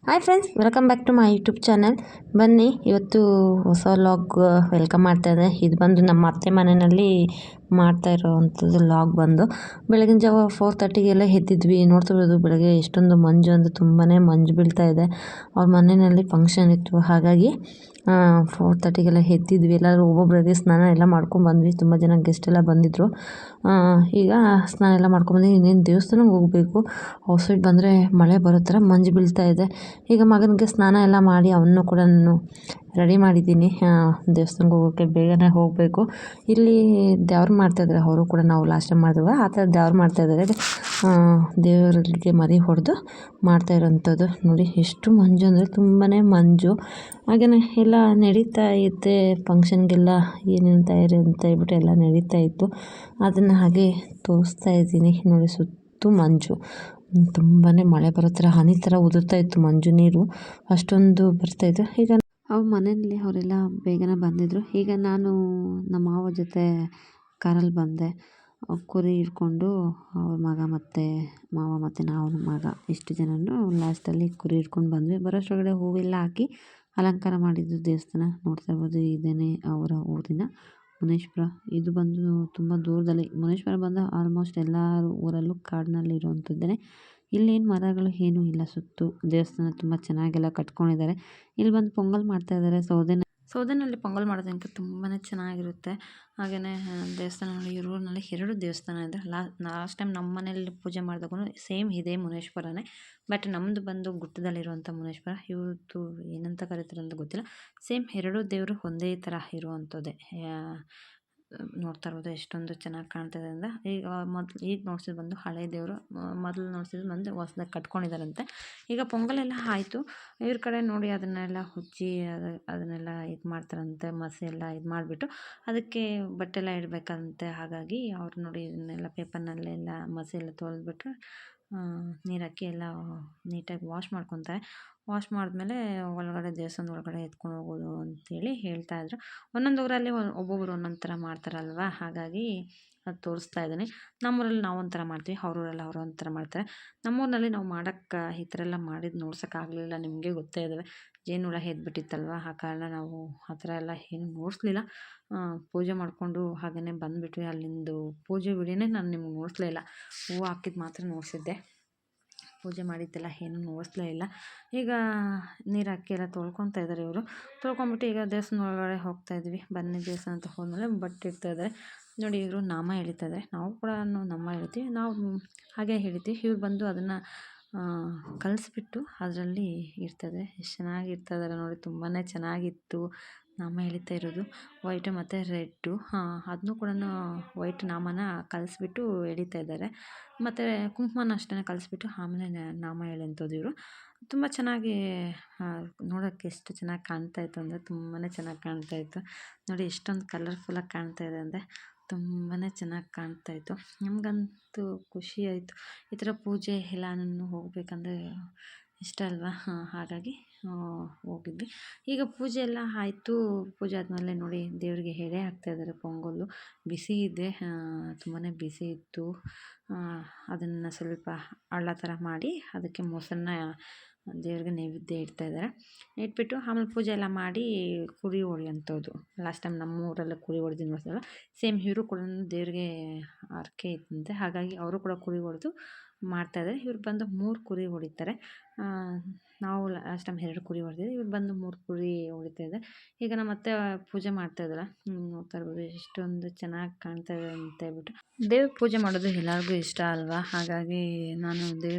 Hi friends, welcome back to my YouTube channel. ಬನ್ನಿ, ಇವತ್ತು ಹೊಸ ವ್ಲಾಗ್ ವೆಲ್ಕಮ್ ಮಾಡ್ತಾ ಇದೆ. ಇದು ಬಂದು ನಮ್ಮ ಅತ್ತೆ ಮನೆಯಲ್ಲಿ ಮಾಡ್ತಾ ಇರೋವಂಥದ್ದು ವ್ಲಾಗ್ ಬಂದು ಬೆಳಗಿನ ಜಾವ 4:30ಗೆಲ್ಲ ಎದ್ದಿದ್ವಿ. ನೋಡ್ತಿರೋದು ಬೆಳಗ್ಗೆ ಎಷ್ಟೊಂದು ಮಂಜು ಅಂದರೆ ತುಂಬಾ ಮಂಜು ಬೀಳ್ತಾ ಇದೆ. ಅವ್ರ ಮನೆಯಲ್ಲಿ ಫಂಕ್ಷನ್ ಇತ್ತು, ಹಾಗಾಗಿ 4:30ಗೆಲ್ಲ ಎದ್ದಿದ್ವಿ. ಎಲ್ಲರೂ ಒಬ್ಬೊಬ್ಬರಿಗೆ ಸ್ನಾನ ಎಲ್ಲ ಮಾಡ್ಕೊಂಡು ಬಂದ್ವಿ. ತುಂಬ ಜನ ಗೆಸ್ಟ್ ಎಲ್ಲ ಬಂದಿದ್ದರು. ಈಗ ಸ್ನಾನ ಎಲ್ಲ ಮಾಡ್ಕೊಂಡ್ಬಂದು ಇನ್ನೇನು ದೇವಸ್ಥಾನಕ್ಕೆ ಹೋಗಬೇಕು. ಔಟ್ಸೈಡ್ ಬಂದರೆ ಮಳೆ ಬರೋ ಥರ ಮಂಜು ಬೀಳ್ತಾ ಇದೆ. ಈಗ ಮಗನಿಗೆ ಸ್ನಾನ ಎಲ್ಲ ಮಾಡಿ ಅವನು ಕೂಡ ನಾನು ರೆಡಿ ಮಾಡಿದ್ದೀನಿ. ದೇವಸ್ಥಾನಕ್ಕೆ ಹೋಗೋಕ್ಕೆ ಬೇಗನೆ ಹೋಗಬೇಕು. ಇಲ್ಲಿ ದೇವ್ರು ಮಾಡ್ತಾಯಿದ್ದಾರೆ, ಅವರು ಕೂಡ ನಾವು ಲಾಸ್ಟ್ ಟೈಮ್ ಮಾಡಿದ್ವಿ ಆ ಥರ ದೇವ್ರು ಮಾಡ್ತಾಯಿದ್ದಾರೆ. ದೇವರಿಗೆ ಮರಿ ಹೊಡೆದು ಮಾಡ್ತಾ ಇರೋವಂಥದ್ದು. ನೋಡಿ ಎಷ್ಟು ಮಂಜು ಅಂದರೆ ತುಂಬಾ ಮಂಜು. ಹಾಗೆಯೇ ಎಲ್ಲ ನಡೀತಾ ಇದೆ. ಫಂಕ್ಷನ್ಗೆಲ್ಲ ಏನೇನು ತಯಾರಿ ಅಂತ ಹೇಳ್ಬಿಟ್ಟು ಎಲ್ಲ ನಡೀತಾ ಇತ್ತು. ಅದನ್ನು ಹಾಗೆ ತೋರಿಸ್ತಾ ಇದ್ದೀನಿ. ನೋಡಿ, ಸುತ್ತು ಮಂಜು, ತುಂಬಾ ಮಳೆ ಬರೋ ಥರ ಹನಿ ಥರ ಉದುರ್ತಾ ಇತ್ತು ಮಂಜು ನೀರು, ಅಷ್ಟೊಂದು ಬರ್ತಾಯಿತ್ತು. ಈಗ ಅವ್ರ ಮನೆಯಲ್ಲಿ ಅವರೆಲ್ಲ ಬೇಗನೆ ಬಂದಿದ್ದರು. ಈಗ ನಾನು ನಮ್ಮ ಮಾವ ಜೊತೆ ಕಾರಲ್ಲಿ ಬಂದೆ. ಕುರಿ ಹಿಡ್ಕೊಂಡು ಅವ್ರ ಮಗ ಮತ್ತು ಮಾವ ಮತ್ತು ನಾವು ಮಗ ಇಷ್ಟು ಜನನು ಲಾಸ್ಟಲ್ಲಿ ಕುರಿ ಹಿಡ್ಕೊಂಡು ಬಂದ್ವಿ. ಬರೋಷ್ಟರೊಳಗಡೆ ಹೂವೆಲ್ಲ ಹಾಕಿ ಅಲಂಕಾರ ಮಾಡಿದ್ದು ದೇವಸ್ಥಾನ ನೋಡ್ತಾ ಇರ್ಬೋದು. ಇದೇನೆ ಅವರ ಊರಿನ ಮುನೇಶ್ವರ. ಇದು ಬಂದು ತುಂಬ ದೂರದಲ್ಲಿ. ಮುನೇಶ್ವರ ಬಂದು ಆಲ್ಮೋಸ್ಟ್ ಎಲ್ಲ ಊರಲ್ಲೂ ಕಾಡಿನಲ್ಲಿ ಇರುವಂಥದ್ದೇ. ಇಲ್ಲೇನು ಮರಗಳು ಏನೂ ಇಲ್ಲ. ಸುತ್ತು ದೇವಸ್ಥಾನ ತುಂಬ ಚೆನ್ನಾಗೆಲ್ಲ ಕಟ್ಕೊಂಡಿದ್ದಾರೆ. ಇಲ್ಲಿ ಬಂದು ಪೊಂಗಲ್ ಮಾಡ್ತಾಯಿದ್ದಾರೆ. ಸೌದೆನಲ್ಲಿ ಪೊಂಗಲ್ ಮಾಡೋದಕ್ಕೆ ತುಂಬಾ ಚೆನ್ನಾಗಿರುತ್ತೆ. ಹಾಗೆಯೇ ದೇವಸ್ಥಾನಗಳು ಈ ಊರಿನಲ್ಲಿ 2 ದೇವಸ್ಥಾನ ಇದೆ. ಲಾಸ್ಟ್ ಟೈಮ್ ನಮ್ಮ ಮನೆಯಲ್ಲಿ ಪೂಜೆ ಮಾಡಿದಾಗೂ ಸೇಮ್ ಇದೇ ಮುನೇಶ್ವರನೇ. ಬಟ್ ನಮ್ಮದು ಬಂದು ಗುಡ್ಡದಲ್ಲಿರುವಂಥ ಮುನೇಶ್ವರ. ಇವ್ರದ್ದು ಏನಂತ ಕರೀತಾರೆ ಅಂತ ಗೊತ್ತಿಲ್ಲ. ಸೇಮ್ 2 ದೇವರು ಒಂದೇ ಥರ ಇರುವಂಥದ್ದೇ. ನೋಡ್ತಾ ಇರ್ಬೋದು ಎಷ್ಟೊಂದು ಚೆನ್ನಾಗಿ ಕಾಣ್ತಿದೆ ಅಂತ. ಈಗ ನೋಡ್ಸಿದ್ದು ಬಂದು ಹಳೆ ದೇವರು. ಮೊದಲು ನೋಡ್ಸಿದ್ದು ಬಂದು ಹೊಸ್ದಾಗಿ ಕಟ್ಕೊಂಡಿದ್ದಾರಂತೆ. ಈಗ ಪೊಂಗಲೆಲ್ಲ ಆಯಿತು. ಇವ್ರ ಕಡೆ ನೋಡಿ ಅದನ್ನೆಲ್ಲ ಉಜ್ಜಿ ಅದನ್ನೆಲ್ಲ ಇದು ಮಾಡ್ತಾರಂತೆ. ಮಸಿ ಎಲ್ಲ ಇದು ಮಾಡಿಬಿಟ್ಟು ಅದಕ್ಕೆ ಬಟ್ಟೆ ಎಲ್ಲ ಇಡಬೇಕಂತೆ. ಹಾಗಾಗಿ ಅವ್ರು ನೋಡಿ ಇದನ್ನೆಲ್ಲ ಪೇಪರ್ನಲ್ಲೆಲ್ಲ ಮಸಿ ಎಲ್ಲ ತೊಳೆದ್ಬಿಟ್ಟು ನೀರು ಹಾಕಿ ಎಲ್ಲ ನೀಟಾಗಿ ವಾಶ್ ಮಾಡ್ಕೊತಾರೆ. ವಾಶ್ ಮಾಡಿದ್ಮೇಲೆ ಒಳಗಡೆ ದೇವಸ್ಥಾನದ ಒಳಗಡೆ ಎತ್ಕೊಂಡು ಹೋಗೋದು ಅಂತೇಳಿ ಹೇಳ್ತಾಯಿದ್ರು. ಒಂದೊಂದು ಊರಲ್ಲಿ ಒಬ್ಬೊಬ್ಬರು ಒಂದೊಂದು ಥರ ಮಾಡ್ತಾರಲ್ವ, ಹಾಗಾಗಿ ಅದು ತೋರಿಸ್ತಾ ಇದ್ದೀನಿ. ನಮ್ಮೂರಲ್ಲಿ ನಾವು ಒಂಥರ ಮಾಡ್ತೀವಿ, ಅವ್ರೂರಲ್ಲಿ ಅವರು ಒಂಥರ ಮಾಡ್ತಾರೆ. ನಮ್ಮೂರಿನಲ್ಲಿ ನಾವು ಮಾಡೋಕ್ಕೆ ಈ ಥರ ಎಲ್ಲ ಮಾಡಿದ್ದು ನೋಡ್ಸೋಕ್ಕಾಗಲಿಲ್ಲ. ನಿಮಗೆ ಗೊತ್ತೇ ಇದ್ದಾವೆ, ಜೇನುಹುಳ ಎದ್ಬಿಟ್ಟಿತ್ತಲ್ವ, ಆ ಕಾರಣ ನಾವು ಆ ಥರ ಎಲ್ಲ ಏನು ನೋಡಿಸ್ಲಿಲ್ಲ. ಪೂಜೆ ಮಾಡಿಕೊಂಡು ಹಾಗೆಯೇ ಬಂದುಬಿಟ್ವಿ. ಅಲ್ಲಿಂದು ಪೂಜೆ ವಿಡಿಯೋನೇ ನಾನು ನಿಮ್ಗೆ ನೋಡಿಸ್ಲೇ ಇಲ್ಲ. ಹೂವು ಹಾಕಿದ್ದು ಮಾತ್ರ ನೋಡಿಸಿದ್ದೆ. ಪೂಜೆ ಮಾಡಿದ್ದೆಲ್ಲ ಏನೂ ನೋಡಿಸ್ಲೇ ಇಲ್ಲ. ಈಗ ನೀರು ಹಾಕಿ ಎಲ್ಲ ತೊಳ್ಕೊತಾ ಇದ್ದಾರೆ ಇವರು. ತೊಳ್ಕೊಂಬಿಟ್ಟು ಈಗ ದೇವಸ್ಥಾನ ಒಳಗಡೆ ಹೋಗ್ತಾಯಿದ್ವಿ. ಬನ್ನಿ ದೇವಸ್ಥಾನ ಅಂತ ಹೋದ್ಮೇಲೆ ಬಟ್ಟೆ ಇಡ್ತಾಯಿದ್ದಾರೆ. ನೋಡಿ, ಇವರು ನಾಮ ಎಳಿತಾಯಿದ್ದಾರೆ. ನಾವು ಕೂಡ ನಾಮ ಎಳಿತೀವಿ. ನಾವು ಹಾಗೆ ಎಳಿತೀವಿ. ಇವ್ರು ಬಂದು ಅದನ್ನು ಕಲಿಸ್ಬಿಟ್ಟು ಅದರಲ್ಲಿ ಇಡ್ತಾಯಿದ್ದಾರೆ. ಎಷ್ಟು ಚೆನ್ನಾಗಿ ಇಡ್ತಾಯಿದ್ದಾರೆ ನೋಡಿ, ತುಂಬಾ ಚೆನ್ನಾಗಿತ್ತು ನಾಮ ಎಳಿತಾ ಇರೋದು. ವೈಟು ಮತ್ತು ರೆಡ್ಡು, ಅದನ್ನೂ ಕೂಡ ವೈಟ್ ನಾಮನ ಕಲಿಸ್ಬಿಟ್ಟು ಎಳಿತಾ ಇದ್ದಾರೆ. ಮತ್ತು ಕುಂಕುಮನ ಅಷ್ಟೇ ಕಲಿಸ್ಬಿಟ್ಟು ಆಮೇಲೆ ನಾಮ ಎಳೆಯೋಂಥದ್ದು ಇವರು. ತುಂಬ ಚೆನ್ನಾಗಿ ನೋಡೋಕ್ಕೆ ಎಷ್ಟು ಚೆನ್ನಾಗಿ ಕಾಣ್ತಾಯಿತ್ತು ಅಂದರೆ ತುಂಬಾ ಚೆನ್ನಾಗಿ ಕಾಣ್ತಾಯಿತ್ತು. ನೋಡಿ ಎಷ್ಟೊಂದು ಕಲರ್ಫುಲ್ಲಾಗಿ ಕಾಣ್ತಾಯಿದೆ ಅಂದರೆ ತುಂಬಾ ಚೆನ್ನಾಗಿ ಕಾಣ್ತಾಯಿತ್ತು. ನಮಗಂತೂ ಖುಷಿ ಆಯಿತು. ಈ ಥರ ಪೂಜೆ ಎಲ್ಲನೂ ಹೋಗಬೇಕಂದ್ರೆ ಇಷ್ಟ ಅಲ್ವಾ, ಹಾಗಾಗಿ ಹೋಗಿದ್ವಿ. ಈಗ ಪೂಜೆ ಎಲ್ಲ ಆಯಿತು. ಪೂಜೆ ಆದಮೇಲೆ ನೋಡಿ ದೇವರಿಗೆ ಎಡೆ ಹಾಕ್ತಾಯಿದ್ದಾರೆ. ಪೊಂಗಲ್ಲು ಬಿಸಿ ಇದೆ, ತುಂಬಾ ಬಿಸಿ ಇತ್ತು. ಅದನ್ನು ಸ್ವಲ್ಪ ಹಳ್ಳ ಥರ ಮಾಡಿ ಅದಕ್ಕೆ ಮೊಸರನ್ನ ದೇವ್ರಿಗೆ ನೈವೇದ್ಯ ಇಡ್ತಾಯಿದ್ದಾರೆ. ಇಟ್ಬಿಟ್ಟು ಆಮೇಲೆ ಪೂಜೆ ಎಲ್ಲ ಮಾಡಿ ಕುರಿ ಹೊಡೆಯೋಂಥದ್ದು. ಲಾಸ್ಟ್ ಟೈಮ್ ನಮ್ಮ ಊರಲ್ಲೇ ಕುರಿ ಹೊಡೆದು ನೋಡ್ತಾರಲ್ಲ, ಸೇಮ್ ಇವರು ಕೂಡ ದೇವ್ರಿಗೆ ಹರಕೆ ಇತ್ತಂತೆ. ಹಾಗಾಗಿ ಅವರು ಕೂಡ ಕುರಿ ಹೊಡೆದು ಮಾಡ್ತಾಯಿದ್ದಾರೆ. ಇವ್ರು ಬಂದು 3 ಕುರಿ ಹೊಡಿತಾರೆ. ನಾವು ಲಾಸ್ಟ್ ಟೈಮ್ 2 ಕುರಿ ಹೊಡೆದಿದ್ದೆ. ಇವ್ರು ಬಂದು 3 ಕುರಿ ಹೊಡಿತಾಯಿದ್ದಾರೆ. ಈಗ ನಮ್ಮ ಅತ್ತೆ ಪೂಜೆ ಮಾಡ್ತಾಯಿದ್ದಾರೆ. ನೋಡ್ತಾ ಇರ್ಬೋದು ಎಷ್ಟೊಂದು ಚೆನ್ನಾಗಿ ಕಾಣ್ತಾಯಿದೆ ಅಂತ ಹೇಳ್ಬಿಟ್ಟು. ದೇವ್ರ ಪೂಜೆ ಮಾಡೋದು ಎಲ್ಲರಿಗೂ ಇಷ್ಟ ಅಲ್ವಾ, ಹಾಗಾಗಿ ನಾನು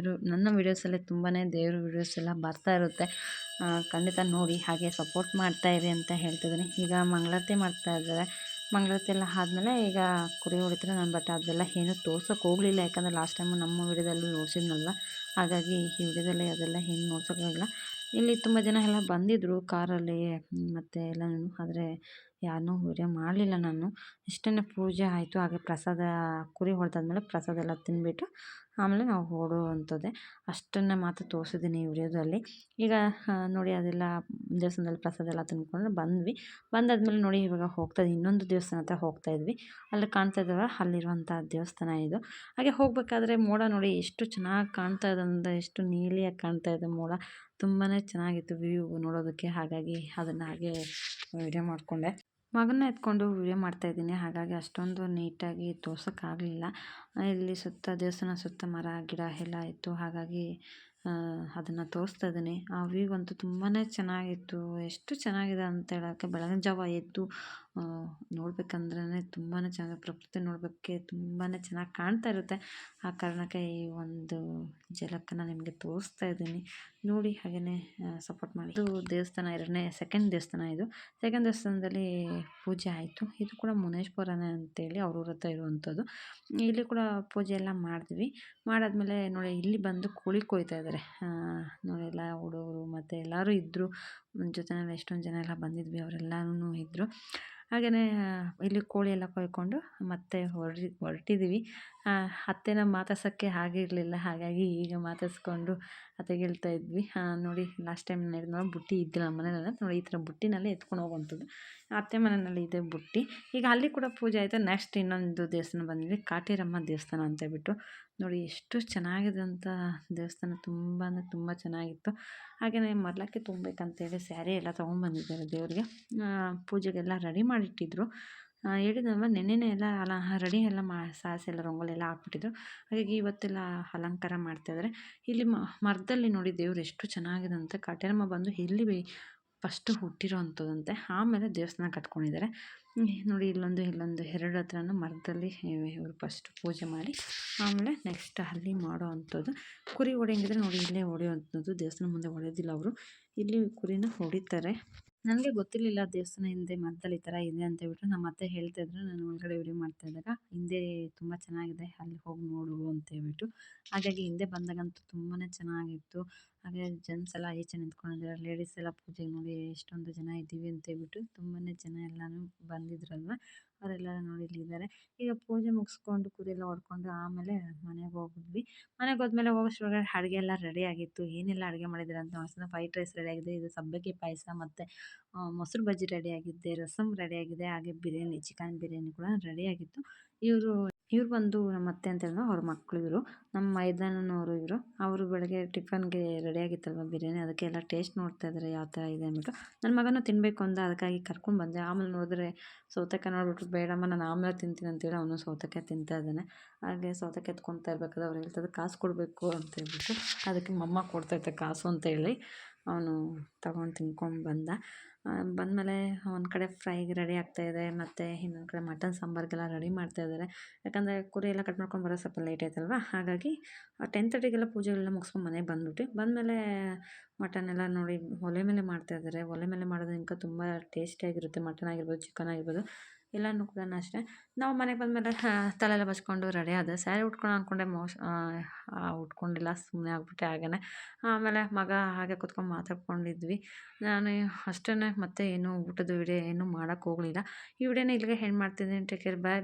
ನನ್ನ ವೀಡಿಯೋಸಲ್ಲೇ ತುಂಬಾ ದೇವ್ರ ವೀಡಿಯೋಸ್ ಎಲ್ಲ ಬರ್ತಾ ಇರುತ್ತೆ. ಖಂಡಿತ ನೋಡಿ, ಹಾಗೆ ಸಪೋರ್ಟ್ ಮಾಡ್ತಾಯಿರಿ ಅಂತ ಹೇಳ್ತಿದ್ದೀನಿ. ಈಗ ಮಂಗಳಾರತಿ ಮಾಡ್ತಾಯಿದ್ದಾರೆ. ಮಂಗಳಾರತಿ ಎಲ್ಲ ಆದಮೇಲೆ ಈಗ ಕುರಿ ಹೊಡಿತಾರೆ. ನಾನು ಬಟ್ ಅದೆಲ್ಲ ಏನೂ ತೋರ್ಸೋಕೆ ಹೋಗಲಿಲ್ಲ, ಯಾಕಂದರೆ ಲಾಸ್ಟ್ ಟೈಮು ನಮ್ಮ ವಿಡಿಯೋದಲ್ಲೂ ನೋಡ್ಸಿದ್ನಲ್ವ, ಹಾಗಾಗಿ ಈ ವಿಡಿಯೋದಲ್ಲಿ ಅದೆಲ್ಲ ಏನು ನೋಡ್ಸೋಕ್ಕಾಗಲ್ಲ. ಇಲ್ಲಿ ತುಂಬ ಜನ ಎಲ್ಲ ಬಂದಿದ್ದರು ಕಾರಲ್ಲಿ ಮತ್ತು ಎಲ್ಲನೂ, ಆದರೆ ಯಾರನ್ನೂ ವಿಡಿಯೋ ಮಾಡಲಿಲ್ಲ ನಾನು. ಇಷ್ಟೇ ಪೂಜೆ ಆಯಿತು. ಹಾಗೆ ಪ್ರಸಾದ ಕುರಿ ಹೊಡೆದಾದ್ಮೇಲೆ ಪ್ರಸಾದ ಎಲ್ಲ ತಿಂದುಬಿಟ್ಟು ಆಮೇಲೆ ನಾವು ಹೊರಡುವಂಥದ್ದೇ. ಅಷ್ಟನ್ನು ಮಾತ್ರ ತೋರಿಸಿದ್ದೀನಿ ಈ ವಿಡಿಯೋದಲ್ಲಿ. ಈಗ ನೋಡಿ ಅದೆಲ್ಲ ದೇವಸ್ಥಾನದಲ್ಲಿ ಪ್ರಸಾದ ಎಲ್ಲ ತಿಂದ್ಕೊಂಡು ಬಂದ್ವಿ. ಬಂದಾದ್ಮೇಲೆ ನೋಡಿ ಇವಾಗ ಇನ್ನೊಂದು ದೇವಸ್ಥಾನ ಹತ್ರ ಹೋಗ್ತಾಯಿದ್ವಿ. ಅಲ್ಲಿ ಕಾಣ್ತಾ ಇದ್ದಾವೆ, ಅಲ್ಲಿರುವಂಥ ದೇವಸ್ಥಾನ ಇದು. ಹಾಗೆ ಹೋಗಬೇಕಾದ್ರೆ ಮೋಡ ನೋಡಿ ಎಷ್ಟು ಚೆನ್ನಾಗಿ ಕಾಣ್ತಾ ಇದೆ ಅಂದರೆ, ಎಷ್ಟು ನೀಲಿಯಾಗಿ ಕಾಣ್ತಾ ಇದೆ ಮೋಡ. ತುಂಬಾ ಚೆನ್ನಾಗಿತ್ತು ವ್ಯೂ ನೋಡೋದಕ್ಕೆ. ಹಾಗಾಗಿ ಅದನ್ನು ಹಾಗೆ ವಿಡಿಯೋ ಮಾಡಿಕೊಂಡೆ. ಮಗನ್ನ ಎತ್ಕೊಂಡು ವಿಡಿಯೋ ಮಾಡ್ತಾಯಿದ್ದೀನಿ, ಹಾಗಾಗಿ ಅಷ್ಟೊಂದು ನೀಟಾಗಿ ತೋರ್ಸೋಕ್ಕಾಗಲಿಲ್ಲ. ಇಲ್ಲಿ ಸುತ್ತ ದೇವಸ್ಥಾನ ಸುತ್ತ ಮರ ಗಿಡ ಎಲ್ಲ ಇತ್ತು, ಹಾಗಾಗಿ ಅದನ್ನು ತೋರಿಸ್ತಾ ಇದ್ದೀನಿ. ಆ ವ್ಯೂ ಅಂತೂ ತುಂಬಾ ಚೆನ್ನಾಗಿತ್ತು. ಎಷ್ಟು ಚೆನ್ನಾಗಿದೆ ಅಂತ ಹೇಳೋಕ್ಕೆ, ಬೆಳಗಿನ ಜಾವ ಎದ್ದು ನೋಡ್ಬೇಕಂದ್ರೆ ತುಂಬಾ ಚೆನ್ನಾಗಿ ಪ್ರಕೃತಿ ನೋಡೋಕ್ಕೆ ತುಂಬಾ ಚೆನ್ನಾಗಿ ಕಾಣ್ತಾ ಇರುತ್ತೆ. ಆ ಕಾರಣಕ್ಕೆ ಈ ಒಂದು ಝಲಕನ್ನು ನಿಮಗೆ ತೋರಿಸ್ತಾ ಇದ್ದೀನಿ, ನೋಡಿ ಹಾಗೆಯೇ ಸಪೋರ್ಟ್ ಮಾಡಿ. ಇದು ದೇವಸ್ಥಾನ ಸೆಕೆಂಡ್ ದೇವಸ್ಥಾನ. ಇದು ಸೆಕೆಂಡ್ ದೇವಸ್ಥಾನದಲ್ಲಿ ಪೂಜೆ ಆಯಿತು. ಇದು ಕೂಡ ಮುನೇಶ್ವರನೇ ಅಂತೇಳಿ ಅವ್ರ ಊರ ಹತ್ರ ಇರುವಂಥದ್ದು. ಇಲ್ಲಿ ಕೂಡ ಪೂಜೆ ಎಲ್ಲ ಮಾಡಿದ್ವಿ. ಮಾಡಾದ್ಮೇಲೆ ನೋಡಿ ಇಲ್ಲಿ ಬಂದು ಕೋಳಿ ಕೊಯ್ತಾ ಇದ್ದಾರೆ. ನೋಡಿ ಎಲ್ಲ ಹುಡುಗರು ಮತ್ತು ಎಲ್ಲರೂ ಇದ್ದರು ಜೊತೆಯಲ್ಲಿ. ಎಷ್ಟೊಂದು ಜನ ಎಲ್ಲ ಬಂದಿದ್ವಿ, ಅವರೆಲ್ಲರೂ ಇದ್ದರು. ಹಾಗೆಯೇ ಇಲ್ಲಿ ಕೋಳಿ ಎಲ್ಲ ಕೊಯ್ಕೊಂಡು ಮತ್ತೆ ಹೊರಟಿದ್ದೀವಿ. ಅತ್ತೆನ ಮಾತಾಡ್ಸೋಕ್ಕೆ ಆಗಿರಲಿಲ್ಲ, ಹಾಗಾಗಿ ಈಗ ಮಾತಾಡಿಸ್ಕೊಂಡು ಅತ್ತೆಗೆ ಹೇಳ್ತಾ ಇದ್ವಿ. ನೋಡಿ ಲಾಸ್ಟ್ ಟೈಮ್ ನೋಡಿ ಬುಟ್ಟಿ ಇದ್ದಿಲ್ಲ ನಮ್ಮ ಮನೆಯಲ್ಲ, ನೋಡಿ ಈ ಥರ ಬುಟ್ಟಿನಲ್ಲೇ ಎತ್ಕೊಂಡು ಹೋಗುವಂಥದ್ದು. ಅತ್ತೆ ಮನೆಯಲ್ಲಿ ಇದೆ ಬುಟ್ಟಿ. ಈಗ ಅಲ್ಲಿ ಕೂಡ ಪೂಜೆ ಆಯಿತು. ನೆಕ್ಸ್ಟ್ ಇನ್ನೊಂದು ದೇವಸ್ಥಾನ ಬಂದಿದ್ವಿ, ಕಾಟೇರಮ್ಮ ದೇವಸ್ಥಾನ ಅಂತೇಳ್ಬಿಟ್ಟು. ನೋಡಿ ಎಷ್ಟು ಚೆನ್ನಾಗಿದೆ ಅಂತ ದೇವಸ್ಥಾನ, ತುಂಬ ಅಂದರೆ ತುಂಬ ಚೆನ್ನಾಗಿತ್ತು. ಹಾಗೆಯೇ ಮರಳಕ್ಕೆ ತುಂಬಬೇಕಂತೇಳಿ ಸ್ಯಾರಿ ಎಲ್ಲ ತೊಗೊಂಡ್ಬಂದಿದ್ದಾರೆ ದೇವರಿಗೆ. ಪೂಜೆಗೆಲ್ಲ ರೆಡಿ ಮಾಡಿಟ್ಟಿದ್ರು. ಹೇಳಿದ್ನಲ್ವ ನೆನ್ನೆನೇ ಎಲ್ಲ ರೆಡಿ ಎಲ್ಲ ಸಾರಿಸಿ ಎಲ್ಲ ರಂಗೋಲಿ ಎಲ್ಲ ಹಾಕ್ಬಿಟ್ಟಿದ್ರು. ಹಾಗಾಗಿ ಇವತ್ತೆಲ್ಲ ಅಲಂಕಾರ ಮಾಡ್ತಾಯಿದ್ದಾರೆ. ಇಲ್ಲಿ ಮರದಲ್ಲಿ ನೋಡಿ ದೇವ್ರು ಎಷ್ಟು ಚೆನ್ನಾಗಿದೆ ಅಂತ. ಕಾಟೇರಮ್ಮ ಬಂದು ಇಲ್ಲಿ ಫಸ್ಟು ಹುಟ್ಟಿರೋ ಅಂಥದ್ದಂತೆ, ಆಮೇಲೆ ದೇವಸ್ಥಾನ ಕಟ್ಕೊಂಡಿದ್ದಾರೆ. ನೋಡಿ ಇಲ್ಲೊಂದು 2 ಹತ್ರನೂ ಮರದಲ್ಲಿ ಇವರು ಫಸ್ಟ್ ಪೂಜೆ ಮಾಡಿ ಆಮೇಲೆ ನೆಕ್ಸ್ಟ್ ಅಲ್ಲಿ ಮಾಡೋ ಅಂಥದ್ದು. ಕುರಿ ಹೊಡೆಯಂಗಿದ್ರೆ ನೋಡಿ ಇಲ್ಲೇ ಹೊಡೆಯುವಂಥದ್ದು, ದೇವಸ್ಥಾನ ಮುಂದೆ ಹೊಡೆಯೋದಿಲ್ಲ ಅವರು, ಇಲ್ಲಿ ಕುರಿನ ಹೊಡಿತಾರೆ. ನನಗೆ ಗೊತ್ತಿರಲಿಲ್ಲ ದೇವಸ್ಥಾನ ಹಿಂದೆ ಮರದಲ್ಲಿ ಈ ಥರ ಇದೆ ಅಂತ ಹೇಳ್ಬಿಟ್ಟು. ನಮ್ಮ ಅತ್ತೆ ಹೇಳ್ತಾಯಿದ್ರು, ನಾನು ಒಳಗಡೆ ವಿಡಿಯೋ ಮಾಡ್ತಾಯಿದ್ದಾಗ, ಹಿಂದೆ ತುಂಬ ಚೆನ್ನಾಗಿದೆ ಅಲ್ಲಿ ಹೋಗಿ ನೋಡು ಅಂತ ಹೇಳ್ಬಿಟ್ಟು. ಹಾಗಾಗಿ ಹಿಂದೆ ಬಂದಾಗಂತೂ ತುಂಬಾ ಚೆನ್ನಾಗಿತ್ತು. ಹಾಗೆ ಜೆಂಟ್ಸ್ ಎಲ್ಲ ಈಚೆ ನಿಂತ್ಕೊಂಡಿದ್ದಾರೆ, ಲೇಡೀಸ್ ಎಲ್ಲ ಪೂಜೆಗೆ ನೋಡಿ ಎಷ್ಟೊಂದು ಜನ ಇದ್ದೀವಿ ಅಂತ ಹೇಳ್ಬಿಟ್ಟು ತುಂಬಾ ಜನ ಎಲ್ಲನೂ ಬಂದಿದ್ರಲ್ವ, ಅವರೆಲ್ಲ ನೋಡಿ ಇಲ್ಲಿದ್ದಾರೆ. ಈಗ ಪೂಜೆ ಮುಗಿಸ್ಕೊಂಡು ಕುರಿ ಎಲ್ಲ ಹೊಡ್ಕೊಂಡು ಆಮೇಲೆ ಮನೆಗೆ ಹೋಗಿದ್ವಿ. ಮನೆಗೆ ಹೋದ್ಮೇಲೆ ಹೋಗೋಷ್ಟ್ರೊಳಗೆ ಅಡುಗೆ ಎಲ್ಲ ರೆಡಿ ಆಗಿತ್ತು. ಏನೆಲ್ಲ ಅಡುಗೆ ಮಾಡಿದ್ದಾರೆ ಅಂತ ನೋಡ್ಸೋಣ. ಫ್ರೈಡ್ ರೈಸ್ ರೆಡಿ ಆಗಿದೆ, ಇದು ಸಬ್ಬಕ್ಕಿ ಪಾಯಸ ಮತ್ತು ಮೊಸರು ಬಜ್ಜಿ ರೆಡಿಯಾಗಿದೆ, ರಸಮ್ ರೆಡಿಯಾಗಿದೆ, ಹಾಗೆ ಬಿರಿಯಾನಿ, ಚಿಕನ್ ಬಿರಿಯಾನಿ ಕೂಡ ರೆಡಿಯಾಗಿತ್ತು. ಇವ್ರು ಬಂದು ನಮ್ಮ ಅತ್ತೆ ಅಂತ ಹೇಳಿದ್ರು, ಅವ್ರ ಮಕ್ಕಳು ಇವರು, ನಮ್ಮ ಮೈದಾನನವರು ಇವರು. ಅವರು ಬೆಳಗ್ಗೆ ಟಿಫನ್ಗೆ ರೆಡಿಯಾಗಿತ್ತಲ್ವ ಬಿರಿಯಾನಿ, ಅದಕ್ಕೆ ಎಲ್ಲ ಟೇಸ್ಟ್ ನೋಡ್ತಾ ಇದ್ದಾರೆ ಯಾವ ಥರ ಇದೆ ಅಂದ್ಬಿಟ್ಟು. ನನ್ನ ಮಗನೂ ತಿನ್ನಬೇಕು ಅಂದ, ಅದಕ್ಕಾಗಿ ಕರ್ಕೊಂಡು ಬಂದೆ. ಆಮೇಲೆ ನೋಡಿದ್ರೆ ಸೌತೆಕಾಯಿ ನೋಡ್ಬಿಟ್ಟು, ಬೇಡಮ್ಮ ನಾನು ಆಮೇಲೆ ತಿಂತೀನಿ ಅಂತೇಳಿ ಅವನು ಸೌತೆಕಾಯಿ ತಿಂತಾ ಇದ್ದಾನೆ. ಹಾಗೆ ಸೌತೆಕಾಯಿ ಎತ್ಕೊತಾ ಇರ್ಬೇಕಾದ್ರೆ ಅವ್ರು ಹೇಳ್ತಾರೆ ಕಾಸು ಕೊಡಬೇಕು ಅಂತ ಹೇಳ್ಬಿಟ್ಟು, ಅದಕ್ಕೆ ಮಮ್ಮ ಕೊಡ್ತೈತೆ ಕಾಸು ಅಂತೇಳಿ ಅವನು ತಗೊಂಡು ತಿನ್ಕೊಂಡು ಬಂದಮೇಲೆ ಒಂದು ಕಡೆ ಫ್ರೈಗೆ ರೆಡಿ ಆಗ್ತಾಯಿದೆ, ಮತ್ತು ಇನ್ನೊಂದು ಕಡೆ ಮಟನ್ ಸಾಂಬಾರಿಗೆಲ್ಲ ರೆಡಿ ಮಾಡ್ತಾಯಿದ್ದಾರೆ. ಯಾಕಂದರೆ ಕುರಿ ಎಲ್ಲ ಕಟ್ ಮಾಡ್ಕೊಂಡು ಬರೋ ಸ್ವಲ್ಪ ಲೇಟ್ ಆಯ್ತಲ್ವ, ಹಾಗಾಗಿ 10:30ಗೆಲ್ಲ ಪೂಜೆಗಳೆಲ್ಲ ಮುಗಿಸ್ಕೊಂಡು ಮನೆಗೆ ಬಂದಮೇಲೆ ಮಟನ್ ಎಲ್ಲ ನೋಡಿ ಒಲೆ ಮೇಲೆ ಮಾಡ್ತಾಯಿದ್ದಾರೆ. ಒಲೆ ಮೇಲೆ ಮಾಡೋದ್ರಿಂದ ತುಂಬ ಟೇಸ್ಟಿಯಾಗಿರುತ್ತೆ. ಮಟನ್ ಆಗಿರ್ಬೋದು, ಚಿಕನ್ ಆಗಿರ್ಬೋದು, ಎಲ್ಲನೂ ಕೂಡ ಅಷ್ಟೇ. ನಾವು ಮನೆಗೆ ಬಂದಮೇಲೆ ತಲೆ ಎಲ್ಲ ಬಚ್ಕೊಂಡು ರೆಡಿ ಆದೆ. ಸ್ಯಾರಿ ಉಟ್ಕೊಳ್ಳೋಣ ಅಂದ್ಕೊಂಡೆ, ಉಟ್ಕೊಂಡಿಲ್ಲ, ಸುಮ್ಮನೆ ಆಗ್ಬಿಟ್ಟೆ ಹಾಗೇ. ಆಮೇಲೆ ಮಗ ಹಾಗೆ ಕೂತ್ಕೊಂಡು ಮಾತಾಡ್ಕೊಂಡಿದ್ವಿ. ನಾನು ಅಷ್ಟೇ, ಮತ್ತೆ ಏನು ಊಟದ ವಿಡಿಯೋ ಏನೂ ಮಾಡೋಕ್ಕೆ ಹೋಗಲಿಲ್ಲ. ಈ ವಿಡಿಯೋನ ಇಲ್ಲಿಗೆ ಎಂಡ್ ಮಾಡ್ತಿದ್ದೀನಿ. ಟೇಕ್ ಕೇರ್, ಬಾಯ್.